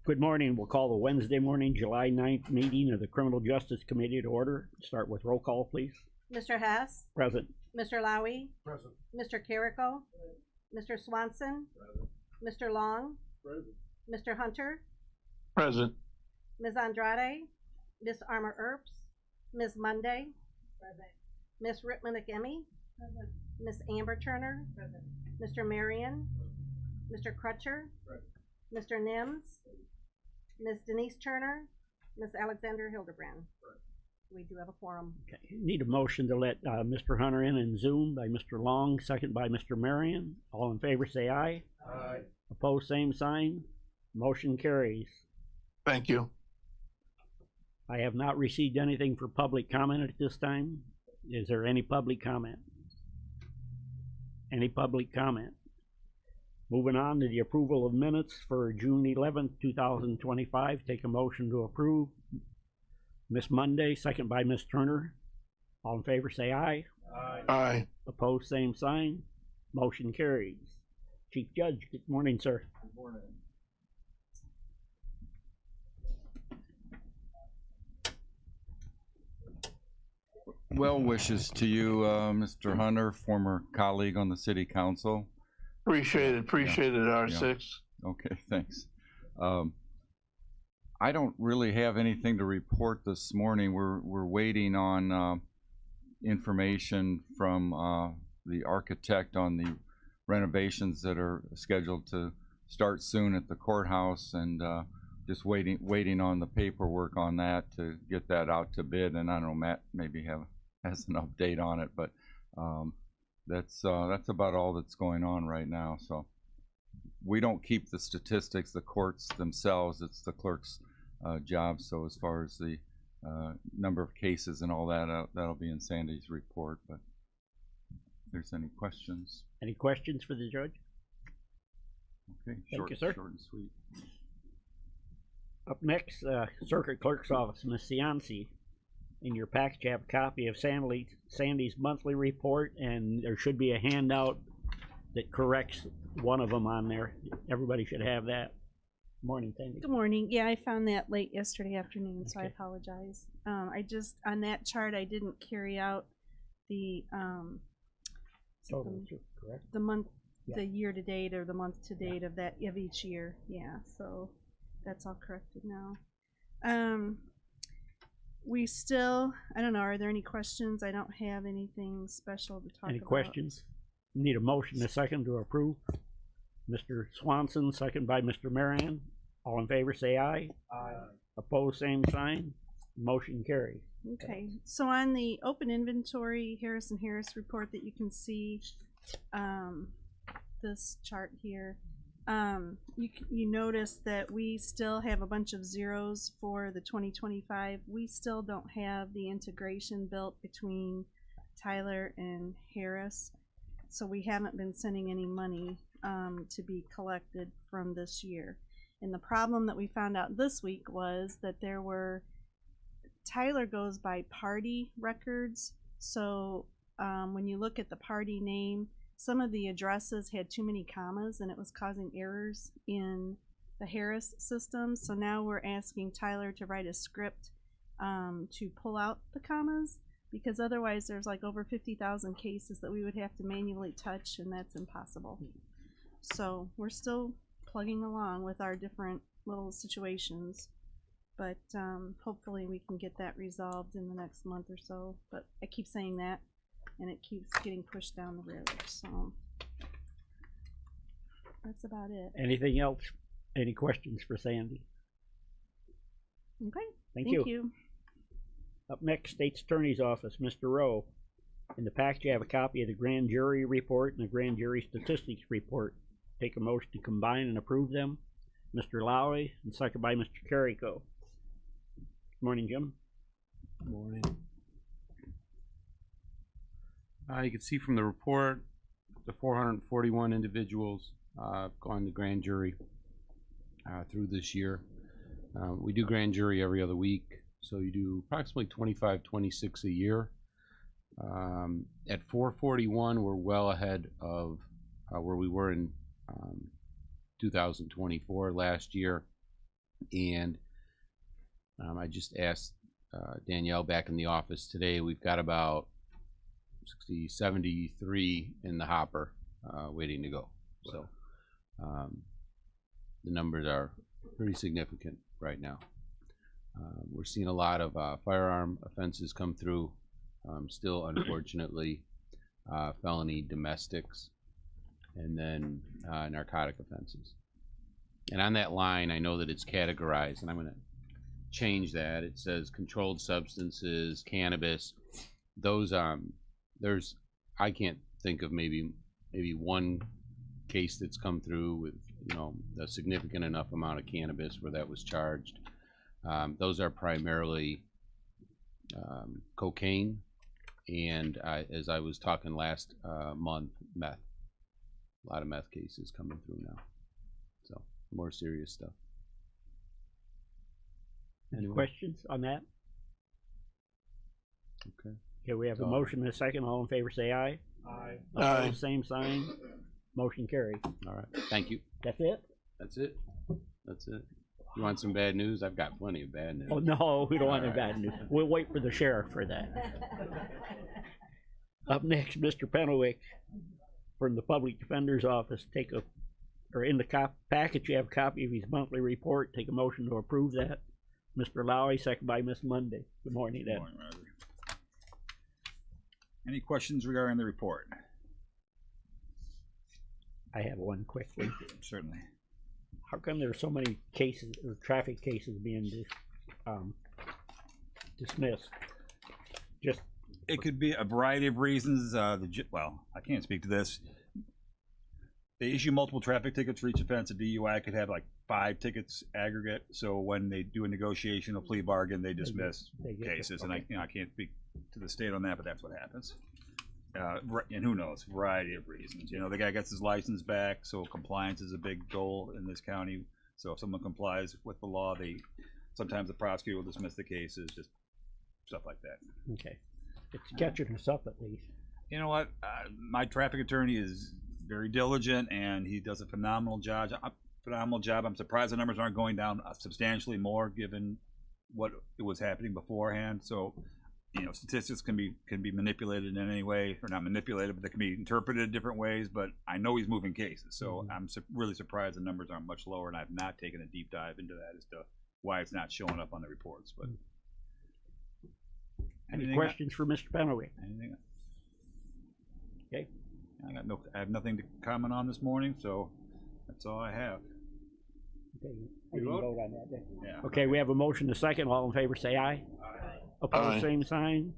Good morning. We'll call the Wednesday morning, July 9th meeting of the Criminal Justice Committee to order. Start with roll call, please. Mr. Hess? Present. Mr. Lowy? Present. Mr. Carrico? Mr. Swanson? Present. Mr. Long? Present. Mr. Hunter? Present. Ms. Andrade? Ms. Armour Earps? Ms. Monday? Present. Ms. Rittman-McEmmy? Present. Ms. Amber Turner? Present. Mr. Marion? Mr. Crutcher? Present. Mr. Nims? Ms. Denise Turner? Ms. Alexander Hildebrand? Present. We do have a quorum. Okay. Need a motion to let Mr. Hunter in Zoom by Mr. Long, second by Mr. Marion. All in favor say aye. Aye. Opposed, same sign. Motion carries. Thank you. I have not received anything for public comment at this time. Is there any public comment? Any public comment? Moving on to the approval of minutes for June 11th, 2025. Take a motion to approve. Miss Monday, second by Miss Turner. All in favor say aye. Aye. Aye. Opposed, same sign. Motion carries. Chief Judge, good morning, sir. Good morning. Well wishes to you, Mr. Hunter, former colleague on the city council. Appreciate it, R6. Okay, thanks. I don't really have anything to report this morning. We're waiting on information from the architect on the renovations that are scheduled to start soon at the courthouse, and just waiting on the paperwork on that to get that out to bid. And I don't know, Matt maybe has an update on it, but that's about all that's going on right now. So we don't keep the statistics, the courts themselves. It's the clerk's job. So as far as the number of cases and all that, that'll be in Sandy's report. But if there's any questions. Any questions for the judge? Okay, Thank you, sir. Short and sweet. Up next, Circuit Clerk's Office, Ms. Cianci. In your package, you have a copy of Sandy's monthly report, and there should be a handout that corrects one of them on there. Everybody should have that. Morning, Sandy. Good morning. Yeah, I found that late yesterday afternoon, so I Okay. apologize. I just, on that chart, I didn't carry out the Total, correct? the month, Yeah. the year to date or the month to date of that of each year. Yeah, so that's all corrected now. We still, I don't know, are there any questions? I don't have anything special to talk about. Any questions? Need a motion, a second to approve. Mr. Swanson, second by Mr. Marion. All in favor say aye. Aye. Opposed, same sign. Motion carries. Okay, so on the open inventory Harris & Harris report that you can see, this chart here, you notice that we still have a bunch of zeros for the 2025. We still don't have the integration built between Tyler and Harris, so we haven't been sending any money to be collected from this year. And the problem that we found out this week was that there were, Tyler goes by party records, so when you look at the party name, some of the addresses had too many commas and it was causing errors in the Harris system. So now we're asking Tyler to write a script to pull out the commas, because otherwise there's like over 50,000 cases that we would have to manually touch, and that's impossible. So we're still plugging along with our different little situations, but hopefully we can get that resolved in the next month or so. But I keep saying that, and it keeps getting pushed down the road, so that's about it. Anything else? Any questions for Sandy? Okay, Thank thank you. you. Up next, State's Attorney's Office, Mr. Rowe. In the package, you have a copy of the grand jury report and the grand jury statistics report. Take a motion to combine and approve them. Mr. Lowy, and second by Mr. Carrico. Good morning, Jim. Good morning. You can see from the report, the 441 individuals gone to grand jury through this year. We do grand jury every other week, so you do approximately 25, 26 a year. At 441, we're well ahead of where we were in 2024 last year. And I just asked Danielle back in the office today. We've got about 60, 73 in the hopper waiting to go. So the numbers are pretty significant right now. We're seeing a lot of firearm offenses come through. Still, unfortunately, felony domestics, and then narcotic offenses. And on that line, I know that it's categorized, and I'm going to change that. It says controlled substances, cannabis. Those there's, I can't think of maybe one case that's come through with, you know, a significant enough amount of cannabis where that was charged. Those are primarily cocaine and, as I was talking last month, meth. A lot of meth cases coming through now. So more serious stuff. Any questions on that? Okay. Okay, we have a So- motion and a second. All in favor say aye. Aye. Opposed, same sign. Motion carried. All right. Thank you. That's it? That's it. That's it. You want some bad news? I've got plenty of bad news. Oh, no, we don't want any All right. bad news. We'll wait for the sheriff for that. Up next, Mr. Penelwick from the Public Defender's Office. In the package, you have a copy of his monthly report. Take a motion to approve that. Mr. Lowry, second by Ms. Monday. Good morning, Ed. Good morning, Roger. Any questions regarding the report? I have one quick one. Certainly. How come there's so many cases, or traffic cases being dismissed? Just, It could be a variety of reasons. Well, I can't speak to this. They issue multiple traffic tickets for each offense. A DUI could have like 5 tickets aggregate. So when they do a negotiation, a plea bargain, they dismiss they get cases. okay. And I can't speak to the state on that, but that's what happens. And who knows, variety of reasons. You know, the guy gets his license back, so compliance is a big goal in this county. So if someone complies with the law, sometimes the prosecutor will dismiss the cases, just stuff like that. Okay. It's catching us up at least. You know what? My traffic attorney is very diligent, and he does a phenomenal job. I'm surprised the numbers aren't going down substantially more, given what was happening beforehand. So, you know, statistics can be manipulated in any way, or not manipulated, but they can be interpreted different ways. But I know he's moving cases, so I'm really surprised the numbers aren't much lower, and I've not taken a deep dive into that as to why it's not showing up on the reports. But Any questions for Mr. Penelwick? Anything? Okay. I have nothing to comment on this morning, so that's all I have. Okay, we can vote on that then. Yeah. Okay, we have a motion to second. All in favor say aye. Opposed, Aye. same sign.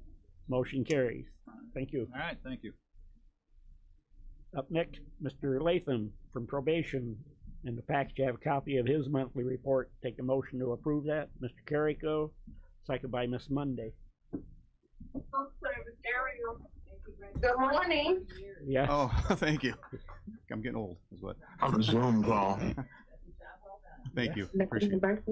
Motion carries. Thank you. All right. Thank you. Up next, Mr. Latham from probation. In the package, you have a copy of his monthly report. Take a motion to approve that. Mr. Carrico, second by Ms. Monday. Good morning. Yes. Oh, thank you. I'm getting old, is what. On a Zoom call. Thank you. Appreciate it.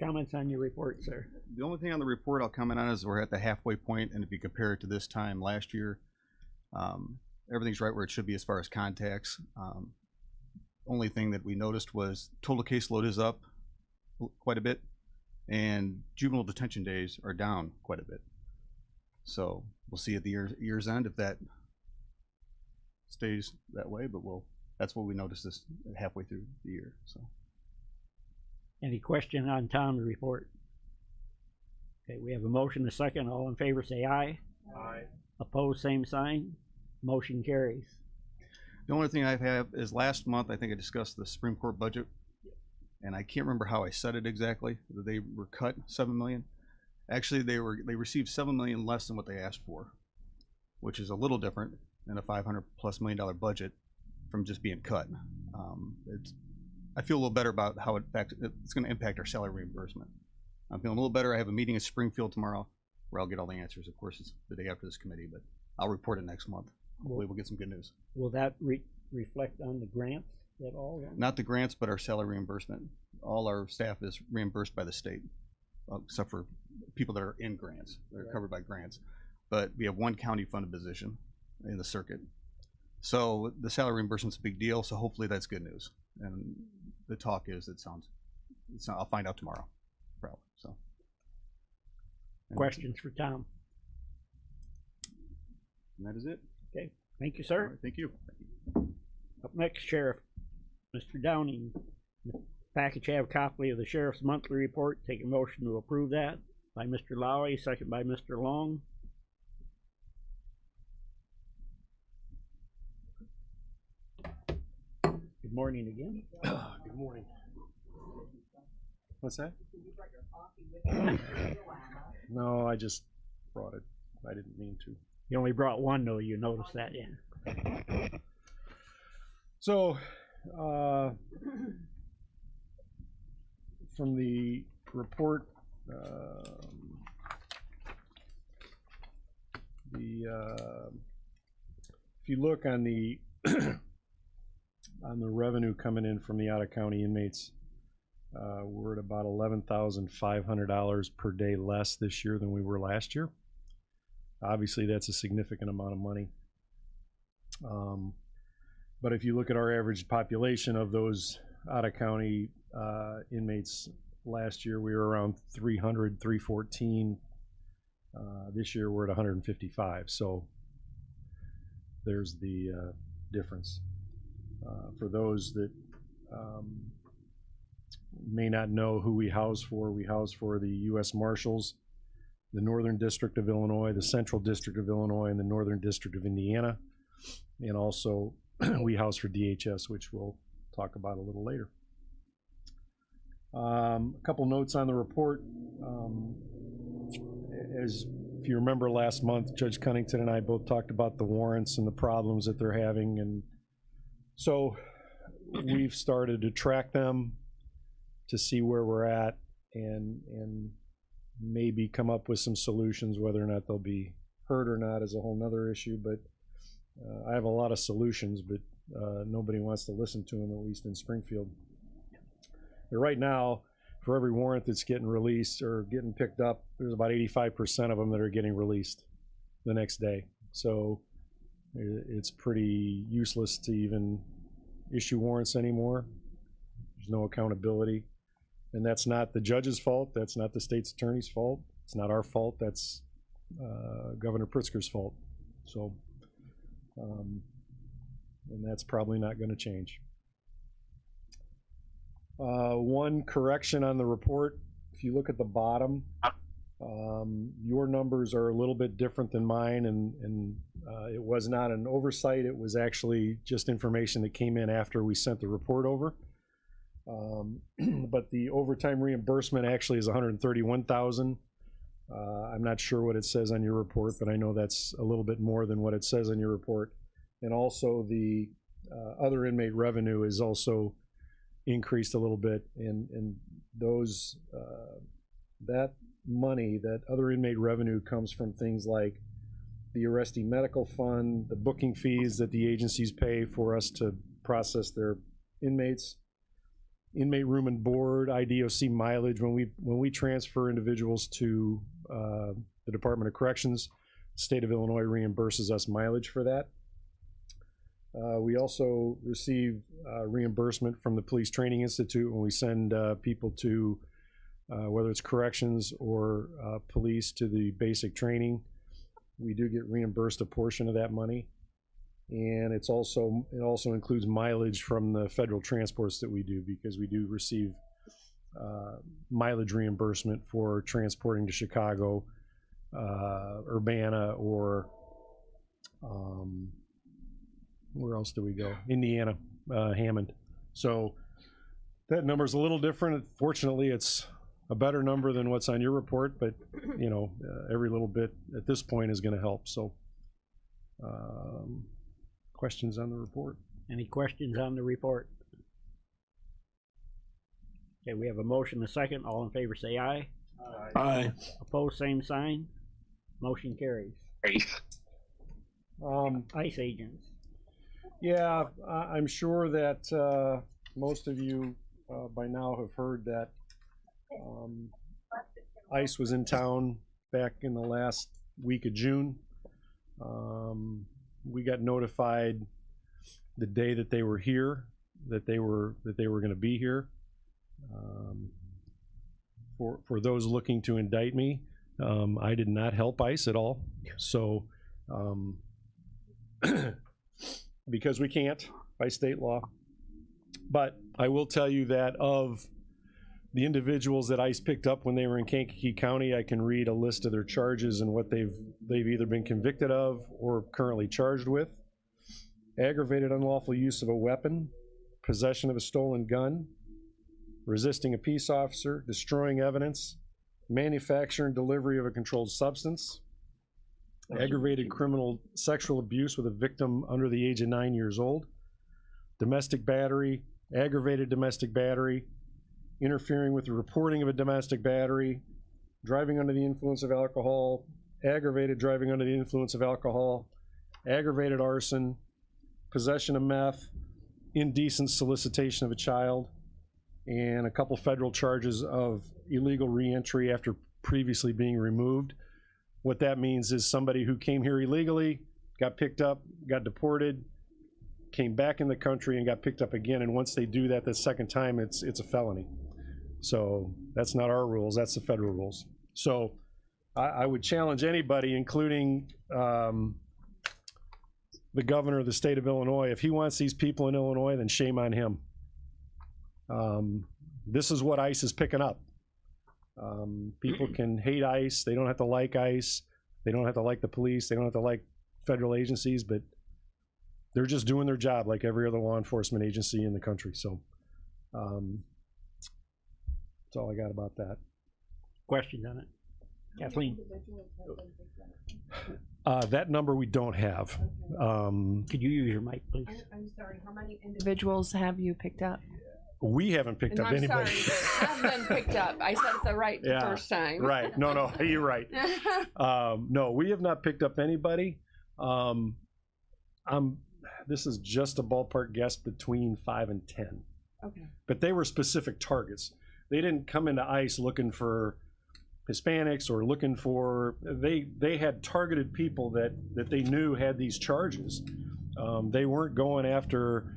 Comments on your report, sir? The only thing on the report I'll comment on is we're at the halfway point, and if you compare it to this time last year, everything's right where it should be as far as contacts. Only thing that we noticed was total caseload is up quite a bit, and juvenile detention days are down quite a bit. So we'll see at the year's end if that stays that way, but that's what we noticed this halfway through the year. So. Any question on town report? Okay, we have a motion, a second. All in favor say aye. Aye. Opposed, same sign. Motion carries. The only thing I have is last month, I think I discussed the Supreme Court budget, and I can't remember how I said it exactly. They were cut $7 million. Actually, they received $7 million less than what they asked for, which is a little different than a $500+ million budget from just being cut. I feel a little better about how it's going to impact our salary reimbursement. I'm feeling a little better. I have a meeting in Springfield tomorrow where I'll get all the answers. Of course, it's the day after this committee, but I'll report it next month. Hopefully we'll get some good news. Will that reflect on the grants at all? Then? Not the grants, but our salary reimbursement. All our staff is reimbursed by the state, except for people that are in grants. They're covered by grants. But we have one county funded position in the circuit. So the salary reimbursement's a big deal, so hopefully that's good news. and the talk is I'll find out tomorrow, probably. So. Questions for Tom? And that is it. Thank you, All sir. right, thank you. Up next, Sheriff, Mr. Downing. The package have a copy of the sheriff's monthly report. Take a motion to approve that by Mr. Lowry, second by Mr. Long. Good morning again. Good morning. What's that? No, I just brought it. I didn't mean to. You only brought one, though. You noticed that, yeah. So, from the report, if you look on the on the revenue coming in from the out of county inmates, we're at about $11,500 per day less this year than we were last year. Obviously, that's a significant amount of money. But if you look at our average population of those out of county inmates last year, we were around 300, 314. This year we're at 155. So there's the difference. For those that may not know who we house for the U.S. Marshals, the Northern District of Illinois, the Central District of Illinois, and the Northern District of Indiana. And also we house for DHS, which we'll talk about a little later. A couple notes on the report. If you remember last month, Judge Cunnington and I both talked about the warrants and the problems that they're having. And so we've started to track them to see where we're at and maybe come up with some solutions. Whether or not they'll be heard or not is a whole nother issue, but I have a lot of solutions, but nobody wants to listen to them, at least in Springfield. But right now, for every warrant that's getting released or getting picked up, there's about 85% of them that are getting released the next day. So it's pretty useless to even issue warrants anymore. There's no accountability. And that's not the judge's fault. That's not the state's attorney's fault. It's not our fault. That's Governor Pritzker's fault. So, and that's probably not going to change. One correction on the report, if you look at the bottom, your numbers are a little bit different than mine, and it was not an oversight. It was actually just information that came in after we sent the report over. But the overtime reimbursement actually is $131,000. I'm not sure what it says on your report, but I know that's a little bit more than what it says on your report. And also the other inmate revenue is also increased a little bit, and those that money, that other inmate revenue, comes from things like the arrestee medical fund, the booking fees that the agencies pay for us to process their inmates, inmate room and board, IDOC mileage. When we transfer individuals to the Department of Corrections, the state of Illinois reimburses us mileage for that. We also receive reimbursement from the Police Training Institute when we send people to, whether it's corrections or police, to the basic training. We do get reimbursed a portion of that money. And it also includes mileage from the federal transports that we do, because we do receive mileage reimbursement for transporting to Chicago, Urbana, or where else do we go? Indiana, Hammond. So that number's a little different. Fortunately, it's a better number than what's on your report, but you know, every little bit at this point is going to help. So questions on the report? Any questions on the report? Okay, we have a motion, a second. All in favor say aye. Aye. Opposed, same sign. Motion carries. ICE agents. Yeah, I'm sure that most of you by now have heard that ICE was in town back in the last week of June. We got notified the day that they were here, that they were going to be here. For those looking to indict me, I did not help ICE at all. So, because we can't by state law. But I will tell you that of the individuals that ICE picked up when they were in Kankakee County, I can read a list of their charges and what they've either been convicted of or currently charged with. Aggravated unlawful use of a weapon, possession of a stolen gun, resisting a peace officer, destroying evidence, manufacture and delivery of a controlled substance, aggravated criminal sexual abuse with a victim under the age of 9 years old, domestic battery, aggravated domestic battery, interfering with the reporting of a domestic battery, driving under the influence of alcohol, aggravated driving under the influence of alcohol, aggravated arson, possession of meth, indecent solicitation of a child, and a couple federal charges of illegal reentry after previously being removed. What that means is somebody who came here illegally, got picked up, got deported, came back in the country and got picked up again, and once they do that the second time, it's a felony. So that's not our rules, that's the federal rules. So I would challenge anybody, including the governor of the state of Illinois, if he wants these people in Illinois, then shame on him. This is what ICE is picking up. People can hate ICE, they don't have to like ICE, they don't have to like the police, they don't have to like federal agencies, but they're just doing their job like every other law enforcement agency in the country. So that's all I got about that. Questions on it? Kathleen? That number we don't have. Could you use your mic, please? I'm sorry, how many individuals have you picked up? We haven't picked up anybody. Sorry, have been picked up. I said it right the first time. Right. No, you're right. No, we have not picked up anybody. This is just a ballpark guess between 5 and 10. Okay. But they were specific targets. They didn't come into ICE looking for Hispanics or looking for, they had targeted people that they knew had these charges. They weren't going after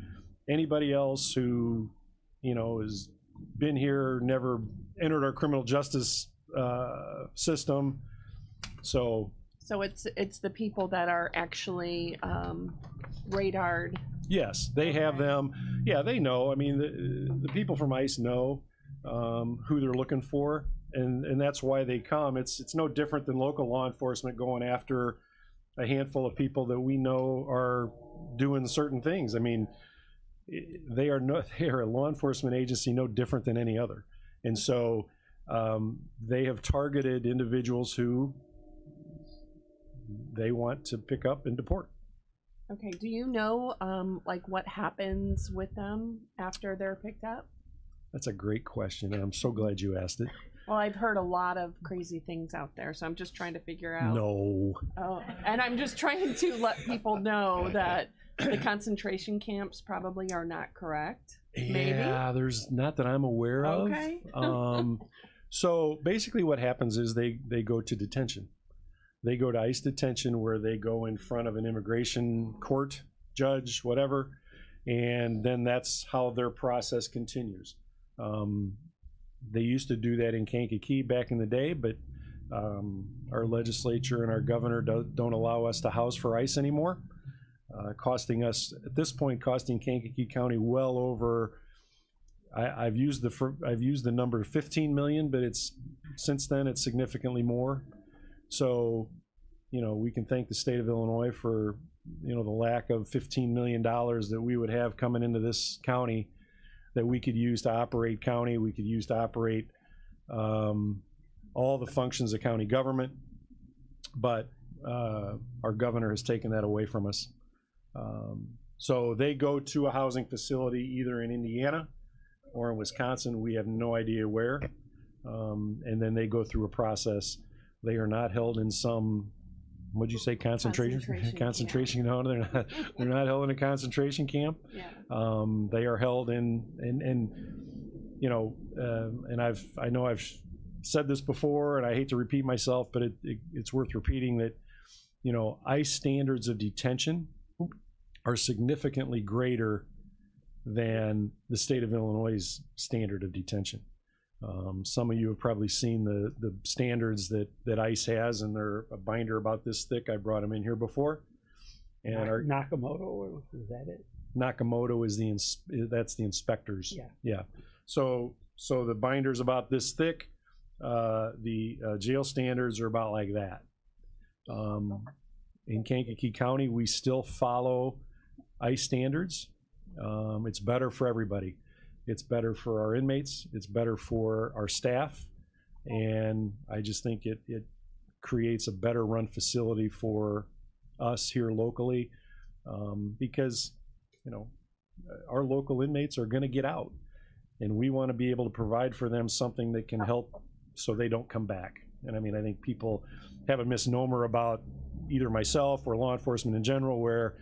anybody else who, has been here, never entered our criminal justice system. So it's the people that are actually radared. Yes, they have them. Yeah, they know. I mean, the people from ICE know who they're looking for, and that's why they come. It's no different than local law enforcement going after a handful of people that we know are doing certain things. I mean, they are a law enforcement agency no different than any other, and so they have targeted individuals who they want to pick up and deport. Okay, do you know like what happens with them after they're picked up? That's a great question, and I'm so glad you asked it. Well, I've heard a lot of crazy things out there, so I'm just trying to figure out. No. Oh, and I'm just trying to let people know that the concentration camps probably are not correct. Maybe? Yeah, there's not that I'm aware of. Okay. So basically what happens is they go to detention. They go to ICE detention where they go in front of an immigration court, judge, whatever, and then that's how their process continues. They used to do that in Kankakee back in the day, but our legislature and our governor don't allow us to house for ICE anymore, costing us, at this point, costing Kankakee County well over, I've used the number 15 million, but since then it's significantly more. So, we can thank the state of Illinois for, the lack of $15 million that we would have coming into this county that we could use to operate county. We could use to operate all the functions of county government. But our governor has taken that away from us. So they go to a housing facility either in Indiana or in Wisconsin. We have no idea where. And then they go through a process. They are not held in some, what'd you say, concentration? Concentration. No, they're not held in a concentration camp. Yeah. They are held in, and I know I've said this before, and I hate to repeat myself, but it's worth repeating that, ICE standards of detention are significantly greater than the state of Illinois' standard of detention. Some of you have probably seen the standards that ICE has, and they're a binder about this thick. I brought them in here before. And our Nakamoto, or is that it? Nakamoto is that's the inspectors. Yeah. So the binder's about this thick. The jail standards are about like that. In Kankakee County, we still follow ICE standards. It's better for everybody. It's better for our inmates. It's better for our staff. And I just think it creates a better run facility for us here locally, because, you know, our local inmates are going to get out, and we want to be able to provide for them something that can help so they don't come back. And I mean, I think people have a misnomer about either myself or law enforcement in general, where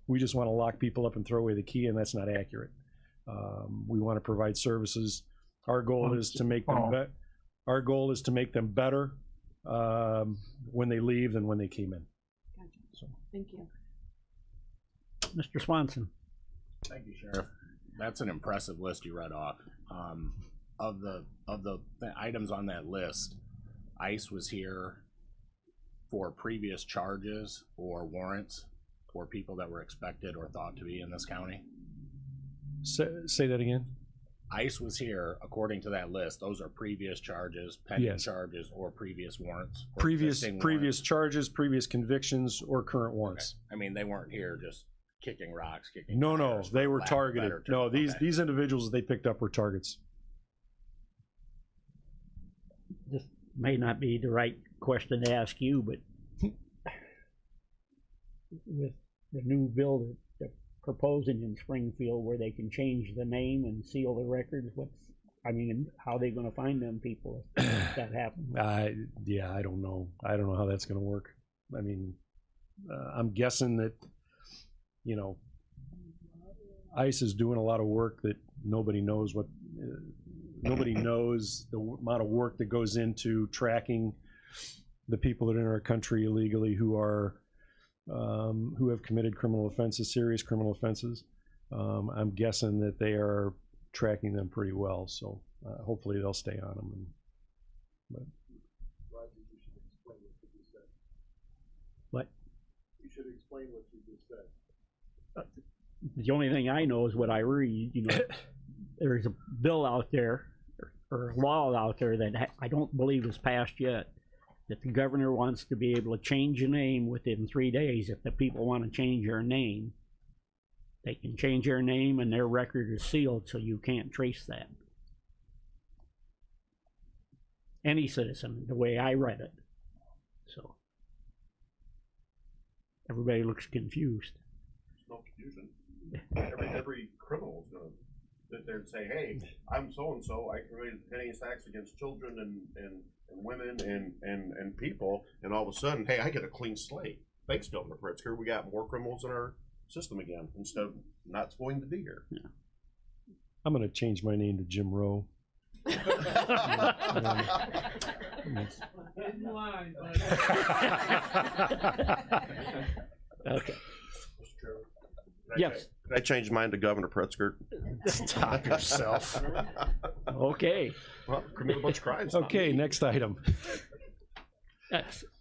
we just want to lock people up and throw away the key, and that's not accurate. We want to provide services. Our goal is to make them better when they leave than when they came in. Gotcha. So, thank you. Mr. Swanson. Thank you, Sheriff. That's an impressive list you read off. Of the items on that list, ICE was here for previous charges or warrants for people that were expected or thought to be in this county. Say that again. ICE was here, according to that list. Those are previous charges, pending charges, or previous warrants. Or previous charges, previous convictions, or current warrants. Okay. I mean, they weren't here just kicking rocks, kicking. No, they were targeted. No, these individuals they picked up were targets. This may not be the right question to ask you, but with the new bill that they're proposing in Springfield, where they can change the name and seal the records, how are they going to find them people if that happens? I don't know. I don't know how that's going to work. I mean, I'm guessing that, you know, ICE is doing a lot of work that nobody knows nobody knows the amount of work that goes into tracking the people that are in our country illegally who have committed criminal offenses, serious criminal offenses. I'm guessing that they are tracking them pretty well, so hopefully they'll stay on them. What? You should explain what you just said. The only thing I know is what I read. You know, there's a bill out there, or a law out there that I don't believe is passed yet, that the governor wants to be able to change a name within 3 days. If the people want to change their name, they can change their name, and their record is sealed, so you can't trace that. Any citizen, the way I read it. So everybody looks confused. There's no confusion. Every criminal is going to sit there and say, "Hey, I'm so and so. I committed heinous acts against children and women and people," and all of a sudden, hey, I get a clean slate. Thanks, Governor Pritzker. We got more criminals in our system again instead of not supposed to be here. Yeah. I'm going to change my name to Jim Rowe. Okay. Yes. Could I change mine to Governor Pritzker? Stop yourself. Okay. Well, commit a bunch of crimes. Okay, next item.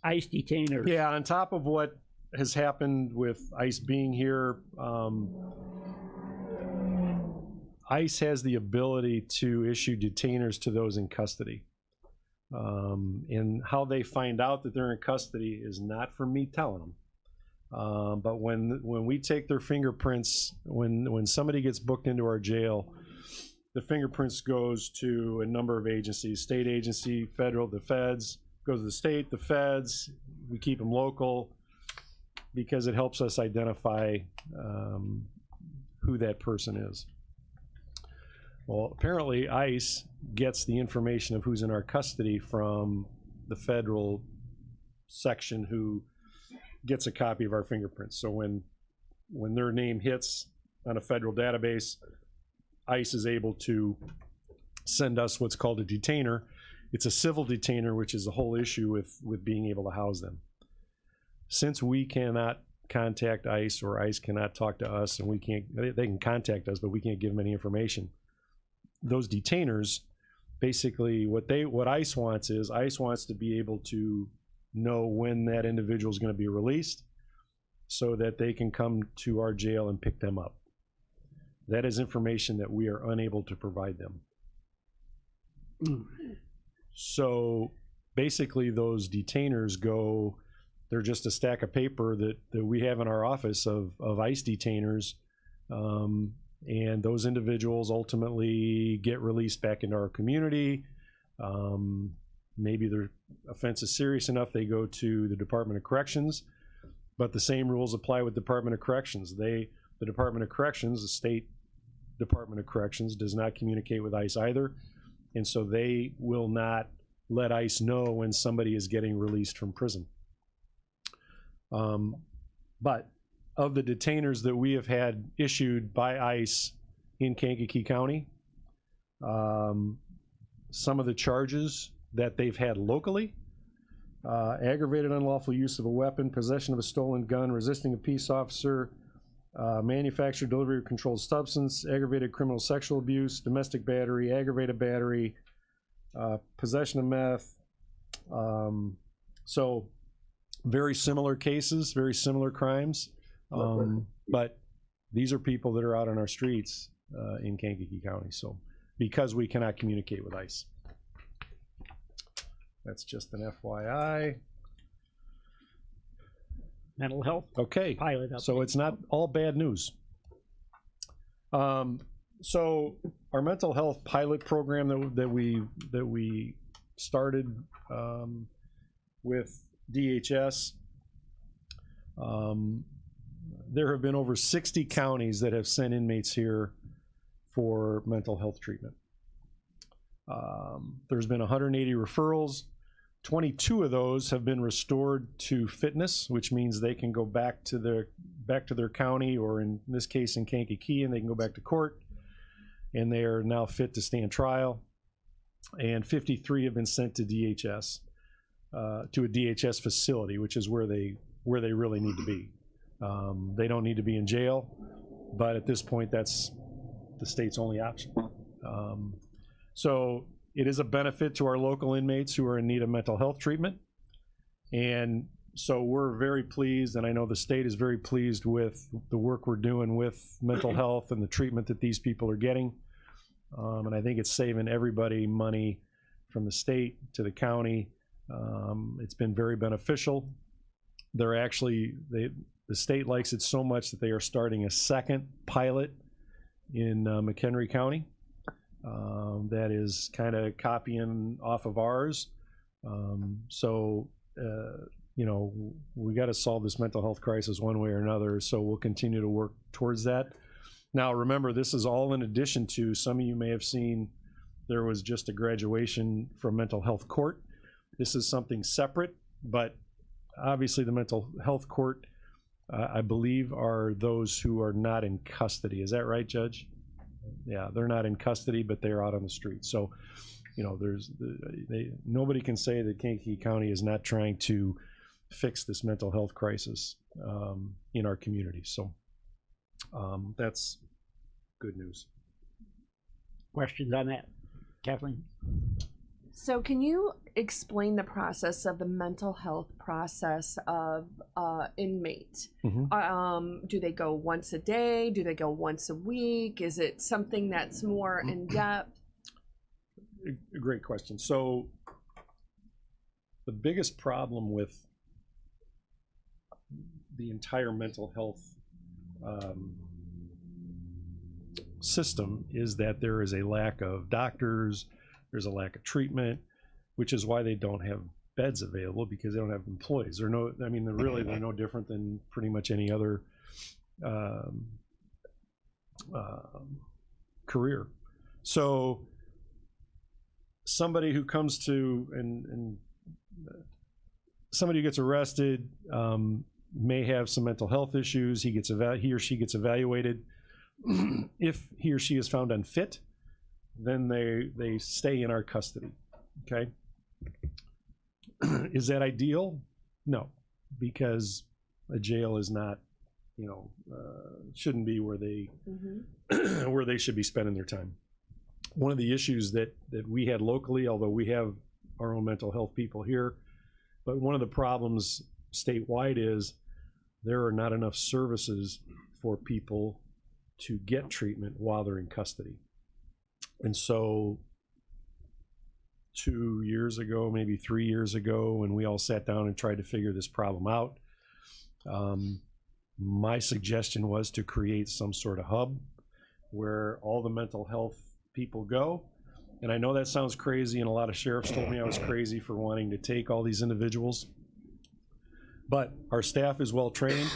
ICE detainers. Yeah, on top of what has happened with ICE being here, ICE has the ability to issue detainers to those in custody. And how they find out that they're in custody is not from me telling them. But when we take their fingerprints, when somebody gets booked into our jail, the fingerprints goes to a number of agencies, state agency, federal, the feds, goes to the state, the feds. We keep them local because it helps us identify who that person is. Well, apparently ICE gets the information of who's in our custody from the federal section who gets a copy of our fingerprints. So when their name hits on a federal database, ICE is able to send us what's called a detainer. It's a civil detainer, which is the whole issue with being able to house them. Since we cannot contact ICE, or ICE cannot talk to us, and we can't, they can contact us, but we can't give them any information. Those detainers, basically what ICE wants is, ICE wants to be able to know when that individual is going to be released so that they can come to our jail and pick them up. That is information that we are unable to provide them. So basically those detainers go, they're just a stack of paper that we have in our office of ICE detainers, and those individuals ultimately get released back into our community. Maybe their offense is serious enough, they go to the Department of Corrections, but the same rules apply with Department of Corrections. The Department of Corrections, the state Department of Corrections, does not communicate with ICE either, and so they will not let ICE know when somebody is getting released from prison. But of the detainers that we have had issued by ICE in Kankakee County, some of the charges that they've had locally, aggravated unlawful use of a weapon, possession of a stolen gun, resisting a peace officer, manufacture, delivery of controlled substance, aggravated criminal sexual abuse, domestic battery, aggravated battery, possession of meth. So very similar cases, very similar crimes, but these are people that are out on our streets in Kankakee County, so because we cannot communicate with ICE. That's just an FYI. Mental health. Okay, pilot update. So it's not all bad news. So our mental health pilot program that we started with DHS, there have been over 60 counties that have sent inmates here for mental health treatment. There's been 180 referrals. 22 of those have been restored to fitness, which means they can go back to their county, or in this case in Kankakee, and they can go back to court, and they are now fit to stand trial. And 53 have been sent to DHS, to a DHS facility, which is where they really need to be. They don't need to be in jail, but at this point, that's the state's only option. So it is a benefit to our local inmates who are in need of mental health treatment. And so we're very pleased, and I know the state is very pleased with the work we're doing with mental health and the treatment that these people are getting. And I think it's saving everybody money, from the state to the county. It's been very beneficial. They're actually, the state likes it so much that they are starting a second pilot in McHenry County. That is kind of copying off of ours. You know, we got to solve this mental health crisis one way or another, so we'll continue to work towards that. Now, remember, this is all in addition to, some of you may have seen, there was just a graduation from mental health court. This is something separate, but obviously the mental health court, I believe, are those who are not in custody. Is that right, Judge? Yeah, they're not in custody, but they're out on the street. So, you know, nobody can say that Kankakee County is not trying to fix this mental health crisis in our community. So that's good news. Questions on that, Kathleen? So can you explain the process of the mental health process of inmate? Mm-hmm. Do they go once a day? Do they go once a week? Is it something that's more in depth? Great question. So the biggest problem with the entire mental health system is that there is a lack of doctors. There's a lack of treatment, which is why they don't have beds available, because they don't have employees. They're no different than pretty much any other career. So somebody who comes to, and somebody who gets arrested may have some mental health issues. He or she gets evaluated. If he or she is found unfit, then they stay in our custody. Okay. Is that ideal? No, because a jail is not shouldn't be where they Mm-hmm. where they should be spending their time. One of the issues that we had locally, although we have our own mental health people here, but one of the problems statewide is there are not enough services for people to get treatment while they're in custody. And so 2 years ago, maybe 3 years ago, when we all sat down and tried to figure this problem out, my suggestion was to create some sort of hub where all the mental health people go. And I know that sounds crazy, and a lot of sheriffs told me I was crazy for wanting to take all these individuals. But our staff is well trained,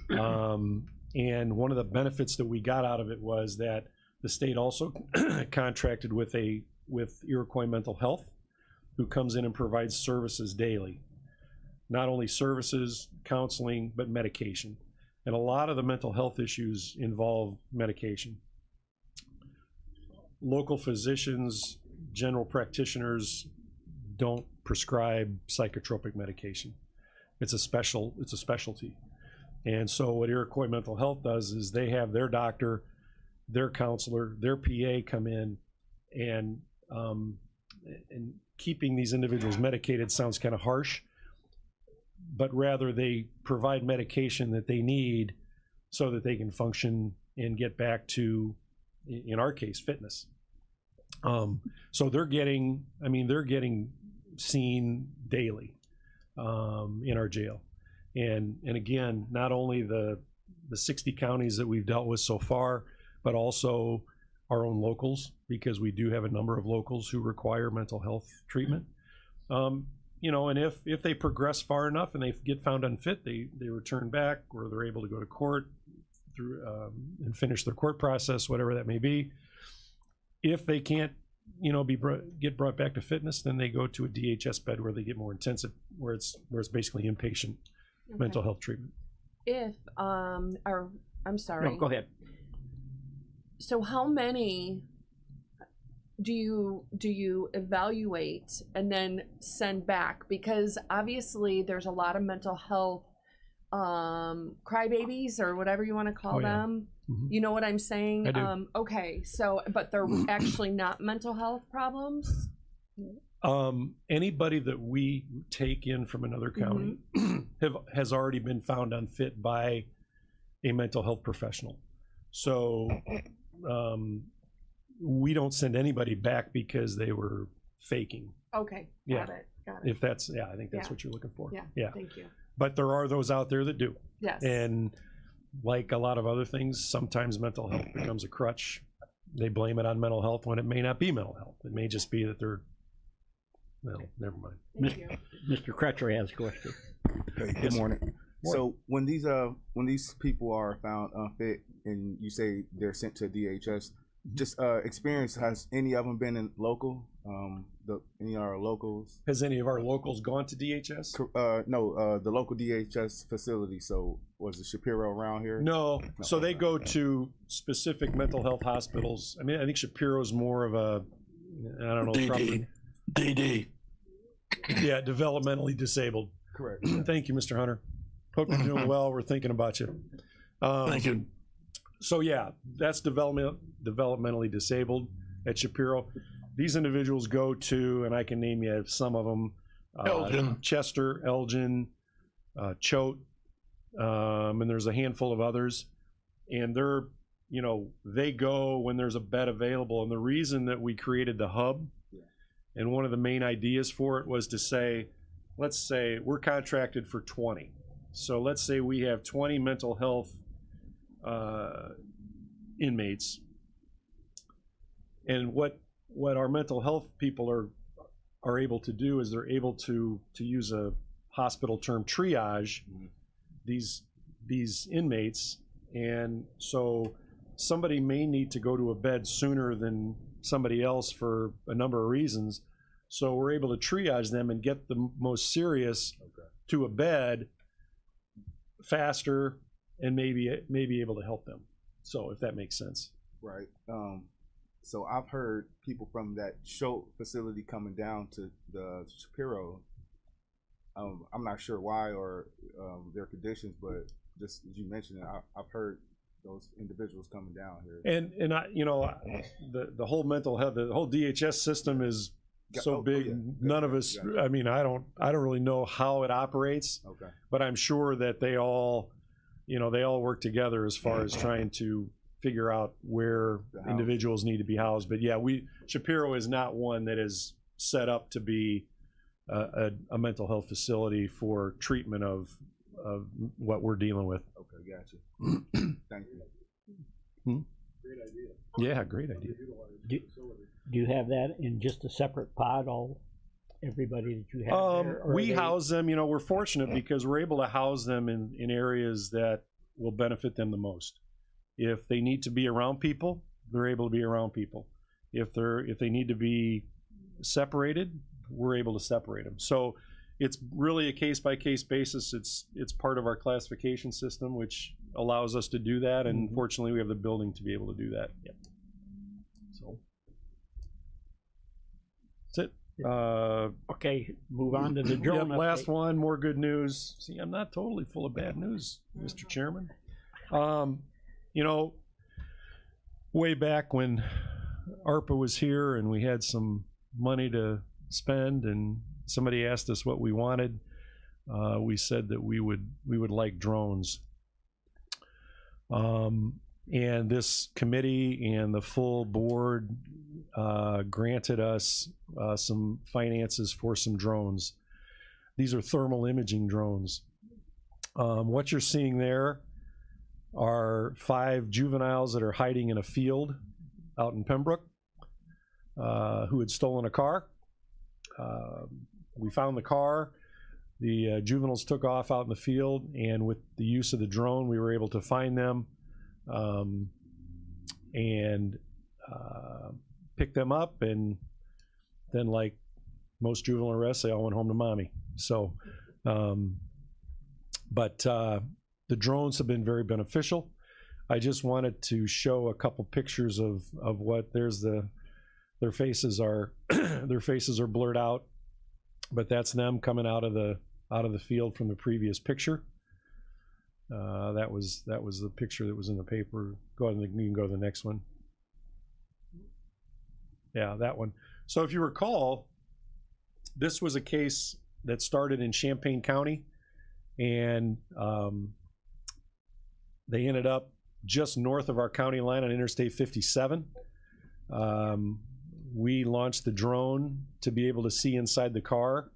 and one of the benefits that we got out of it was that the state also contracted with Iroquois Mental Health, who comes in and provides services daily. Not only services, counseling, but medication. And a lot of the mental health issues involve medication. Local physicians, general practitioners don't prescribe psychotropic medication. It's a specialty. And so what Iroquois Mental Health does is they have their doctor, their counselor, their PA come in, and keeping these individuals medicated sounds kind of harsh, but rather they provide medication that they need so that they can function and get back to, in our case, fitness. So they're getting seen daily in our jail. And again, not only the 60 counties that we've dealt with so far, but also our own locals, because we do have a number of locals who require mental health treatment. And if they progress far enough and they get found unfit, they return back, or they're able to go to court through and finish their court process, whatever that may be. If they can't, get brought back to fitness, then they go to a DHS bed where they get more intensive, where it's basically inpatient mental health treatment. I'm sorry. No, go ahead. So how many do you evaluate and then send back? Because obviously there's a lot of mental health crybabies, or whatever you want to call them. Mm-hmm. You know what I'm saying? I do. Okay, so but they're actually not mental health problems. Anybody that we take in from another county has already been found unfit by a mental health professional. So we don't send anybody back because they were faking. Okay, got it. If that's, I think that's what you're looking for. Yeah, thank you. But there are those out there that do. Yes. And like a lot of other things, sometimes mental health becomes a crutch. They blame it on mental health when it may not be mental health. It may just be that they're, well, never mind. Mr. Crutcher has a question. Hey, good morning. So when these people are found unfit and you say they're sent to DHS, just experience, has any of them been in local? Any of our locals? Has any of our locals gone to DHS? No, the local DHS facility. So was it Shapiro around here? No. So they go to specific mental health hospitals. I mean, I think Shapiro's more of a, I don't know. DD. Yeah, developmentally disabled. Correct. Thank you, Mr. Hunter. Hope you're doing well. We're thinking about you. Thank you. So yeah, that's developmentally disabled at Shapiro. These individuals go to, and I can name you some of them, Elgin. Chester, Elgin, Choate, and there's a handful of others. And they're, they go when there's a bed available. And the reason that we created the hub, and one of the main ideas for it was to say, let's say we're contracted for 20. So let's say we have 20 mental health inmates, and what our mental health people are able to do is they're able to use a hospital term, triage these inmates. And so somebody may need to go to a bed sooner than somebody else for a number of reasons. So we're able to triage them and get the most serious to a bed faster, and maybe able to help them. So if that makes sense. Right. So I've heard people from that Choate facility coming down to the Shapiro. I'm not sure why or their conditions, but just as you mentioned, I've heard those individuals coming down here. And I, you know, the whole mental health, the whole DHS system is so big. None of us. I mean, I don't really know how it operates. Okay. But I'm sure that they all, you know, they all work together as far as trying to figure out where individuals need to be housed. But yeah, Shapiro is not one that is set up to be a mental health facility for treatment of what we're dealing with. Okay, gotcha. Thank you. Great idea. Yeah, great idea. Do you have that in just a separate pod, everybody that you have there? Or We house them, you know, we're fortunate because we're able to house them in areas that will benefit them the most. If they need to be around people, they're able to be around people. If they need to be separated, we're able to separate them. So it's really a case-by-case basis. It's part of our classification system, which allows us to do that, and fortunately we have the building to be able to do that. Yep. So that's it. Okay, move on to the drone update. Last one, more good news. See, I'm not totally full of bad news, Mr. Chairman. You know, way back when ARPA was here and we had some money to spend and somebody asked us what we wanted, we said that we would like drones. And this committee and the full board granted us some finances for some drones. These are thermal imaging drones. What you're seeing there are 5 juveniles that are hiding in a field out in Pembroke who had stolen a car. We found the car. The juveniles took off out in the field, and with the use of the drone, we were able to find them and pick them up. And then, like most juvenile arrests, they all went home to mommy. So, but the drones have been very beneficial. I just wanted to show a couple pictures of what their faces are their faces are blurred out, but that's them coming out of the field from the previous picture. That was the picture that was in the paper. Go ahead and you can go to the next one. Yeah, that one. So if you recall, this was a case that started in Champaign County, and they ended up just north of our county line on Interstate 57. We launched the drone to be able to see inside the car.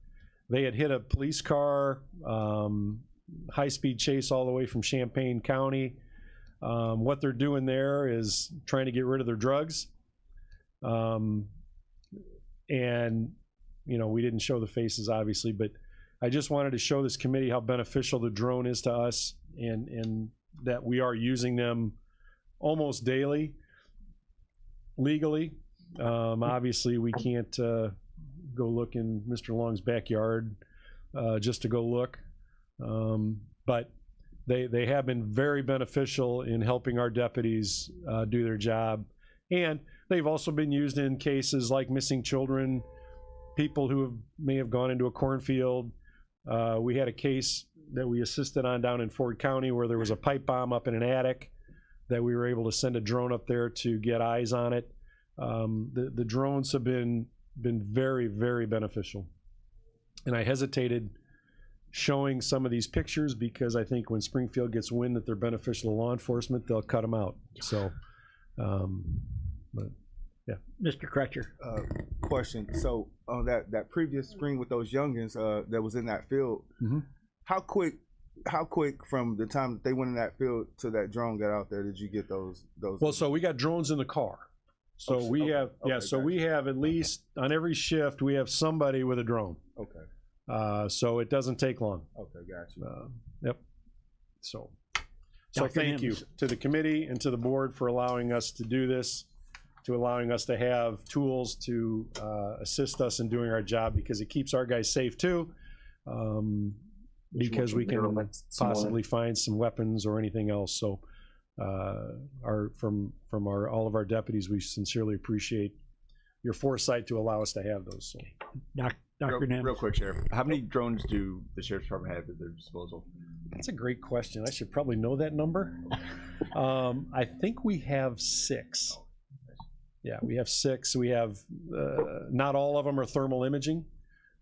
They had hit a police car, high-speed chase all the way from Champaign County. What they're doing there is trying to get rid of their drugs. And, you know, we didn't show the faces, obviously, but I just wanted to show this committee how beneficial the drone is to us, and that we are using them almost daily, legally. Obviously, we can't go look in Mr. Long's backyard just to go look. But they have been very beneficial in helping our deputies do their job. And they've also been used in cases like missing children, people who may have gone into a cornfield. We had a case that we assisted on down in Ford County where there was a pipe bomb up in an attic that we were able to send a drone up there to get eyes on it. The drones have been very, very beneficial. And I hesitated showing some of these pictures because I think when Springfield gets wind that they're beneficial to law enforcement, they'll cut them out. So, but yeah. Mr. Crutcher. Question. So on that previous screen with those youngins that was in that field, how quick from the time that they went in that field to that drone got out there did you get those? Well, so we got drones in the car. So we have, so we have at least on every shift, we have somebody with a drone. Okay. So it doesn't take long. Okay, gotcha. Yep. So thank you to the committee and to the board for allowing us to do this, to allowing us to have tools to assist us in doing our job, because it keeps our guys safe too. Because we can possibly find some weapons or anything else. So from all of our deputies, we sincerely appreciate your foresight to allow us to have those. So. Dr. Nems. Real quick, Sheriff. How many drones do the Sheriff's Department have at their disposal? That's a great question. I should probably know that number. I think we have 6. Yeah, we have 6. We have, not all of them are thermal imaging.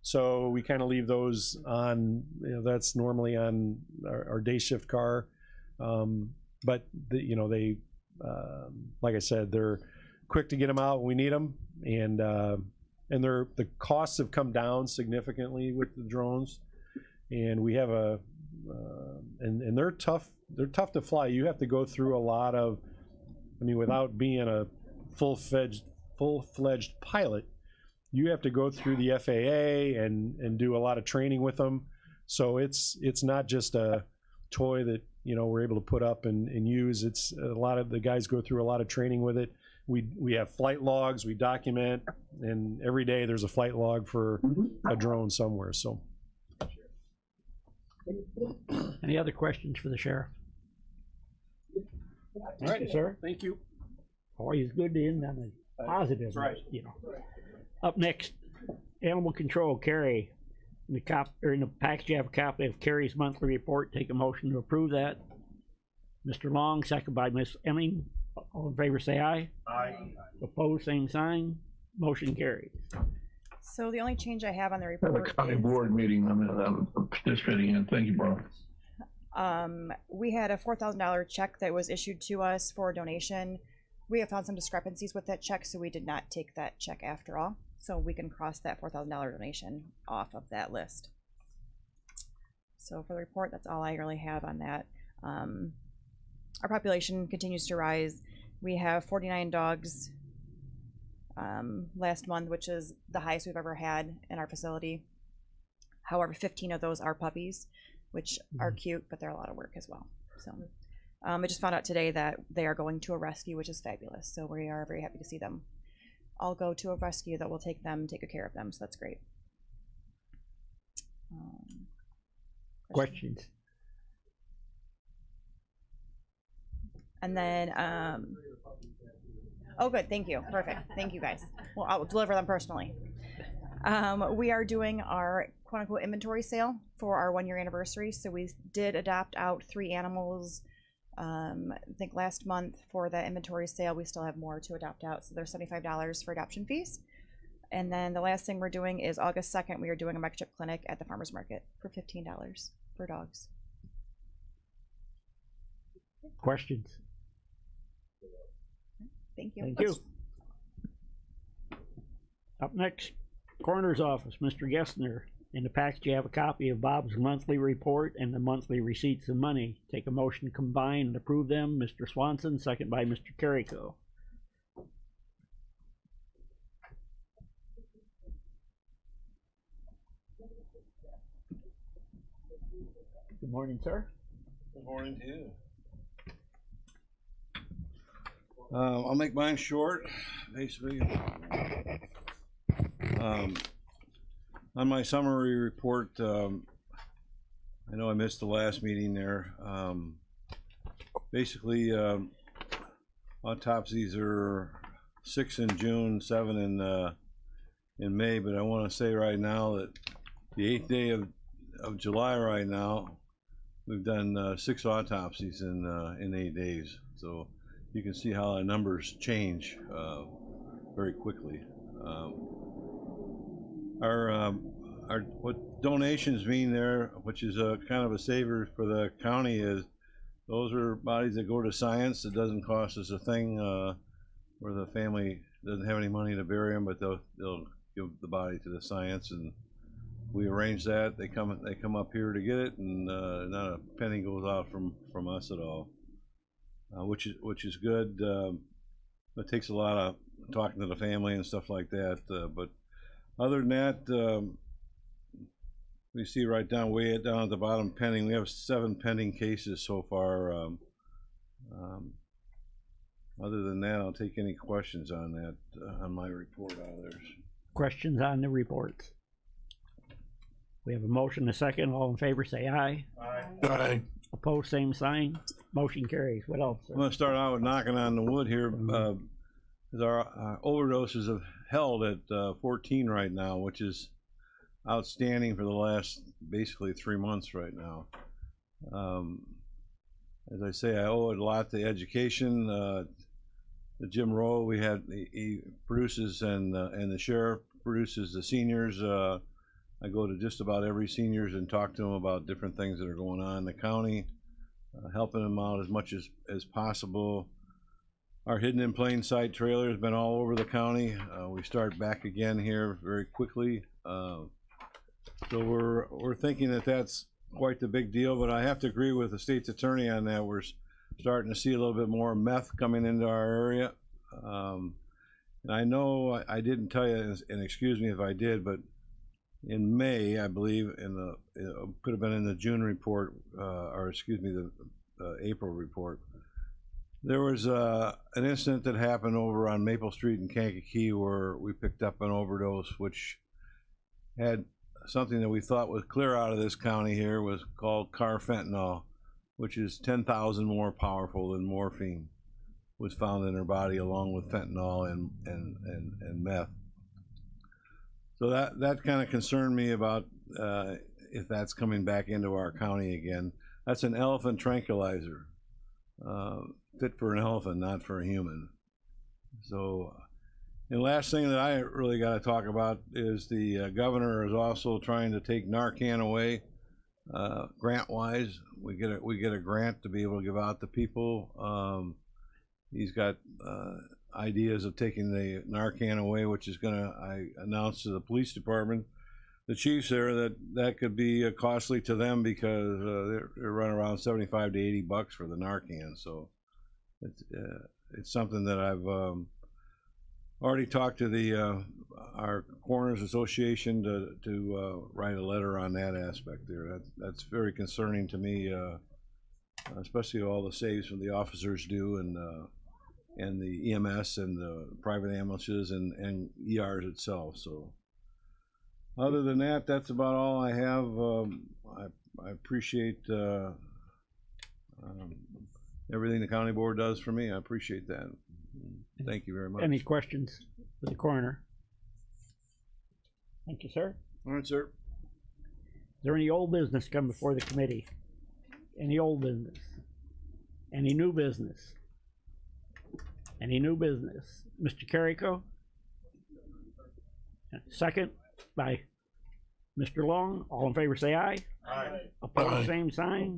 So we kind of leave those on, that's normally on our day shift car. But, they, like I said, they're quick to get them out when we need them. And the costs have come down significantly with the drones. And we have and they're tough to fly. You have to go through a lot of, without being a full-fledged pilot, you have to go through the FAA and do a lot of training with them. So it's not just a toy that we're able to put up and use. It's a lot of the guys go through a lot of training with it. We have flight logs, we document, and every day there's a flight log for a drone somewhere. So. Any other questions for the sheriff? All right, sir. Thank you. Always good to end on a positive. That's right. Up next, Animal Control, Carrie. In the package, you have a copy of Carrie's monthly report. Take a motion to approve that. Mr. Long, second by Ms. Emming. All in favor, say aye. Aye. Opposed, same sign. Motion carries. So the only change I have on the At report the county is, board meeting, I'm participating in. Thank you, Brian. we had a $4,000 check that was issued to us for a donation. We have found some discrepancies with that check, so we did not take that check after all. So we can cross that $4,000 donation off of that list. So for the report, that's all I really have on that. Our population continues to rise. We have 49 dogs last month, which is the highest we've ever had in our facility. However, 15 of those are puppies, which are cute, but they're a lot of work as well. So I just found out today that they are going to a rescue, which is fabulous. So we are very happy to see them all go to a rescue that will take good care of them. So that's great. Questions? And then, oh good, thank you, perfect, thank you guys. Well, I'll deliver them personally. We are doing our quote-unquote inventory sale for our 1-year anniversary. So we did adopt out 3 animals, I think last month for the inventory sale. We still have more to adopt out. So there's $75 for adoption fees. And then the last thing we're doing is August 2nd, we are doing a microchip clinic at the farmer's market for $15 for dogs. Questions? Thank you. Thank you. Up next, Coroner's Office, Mr. Gessner. In the package, you have a copy of Bob's monthly report and the monthly receipts and money. Take a motion to combine and approve them. Mr. Swanson, second by Mr. Carrico. Good morning, sir. Good morning to you. I'll make mine short, basically. On my summary report, I know I missed the last meeting there. Basically, autopsies are 6 in June, 7 in May, but I want to say right now that the 8th day of July right now, we've done 6 autopsies in 8 days. So you can see how the numbers change very quickly. What donations mean there, which is a kind of a saver for the county, is those are bodies that go to science. It doesn't cost us a thing, where the family doesn't have any money to bury them, but they'll give the body to the science, and we arrange that. They come up here to get it, and not a penny goes out from us at all, which is good. It takes a lot of talking to the family and stuff like that, but other than that, we see right down, way down at the bottom, pending. We have 7 pending cases so far. Other than that, I'll take any questions on that, on my report out of there. Questions on the reports? We have a motion, a second. All in favor, say aye. Aye. Aye. Opposed, same sign. Motion carries. What else, sir? I'm going to start out with knocking on the wood here. Our overdoses have held at 14 right now, which is outstanding for the last basically 3 months right now. As I say, I owe it a lot to education. The Jim Rowe he produces, and the sheriff produces the seniors. I go to just about every seniors and talk to them about different things that are going on in the county, helping them out as much as possible. Our hidden in plain sight trailer has been all over the county. We start back again here very quickly. So we're thinking that that's quite the big deal, but I have to agree with the state's attorney on that. We're starting to see a little bit more meth coming into our area. And I know I didn't tell you, and excuse me if I did, but in May, I believe, it could have been in the June report, or excuse me, the April report, there was an incident that happened over on Maple Street in Kankakee where we picked up an overdose, which had something that we thought was clear out of this county here, was called carfentanil, which is 10,000 more powerful than morphine, was found in her body along with fentanyl and meth. So that kind of concerned me about if that's coming back into our county again. That's an elephant tranquilizer, fit for an elephant, not for a human. So, and last thing that I really got to talk about is the governor is also trying to take Narcan away, grant-wise. We get a grant to be able to give out to people. He's got ideas of taking the Narcan away, which is I announced to the police department, the chiefs there, that could be costly to them because they're running around $75 to $80 for the Narcan. So it's something that I've already talked to our Coroners Association to write a letter on that aspect there. That's very concerning to me, especially all the saves from the officers do, and the EMS and the private ambulances and ERs itself. So other than that, that's about all I have. I appreciate everything the county board does for me. I appreciate that. Thank you very much. Any questions for the coroner? Thank you, sir. All right, sir. Is there any old business come before the committee? Any old business? Any new business? Any new business? Mr. Carrico? Second by Mr. Long. All in favor say aye. Aye. Opposed, Aye. same sign.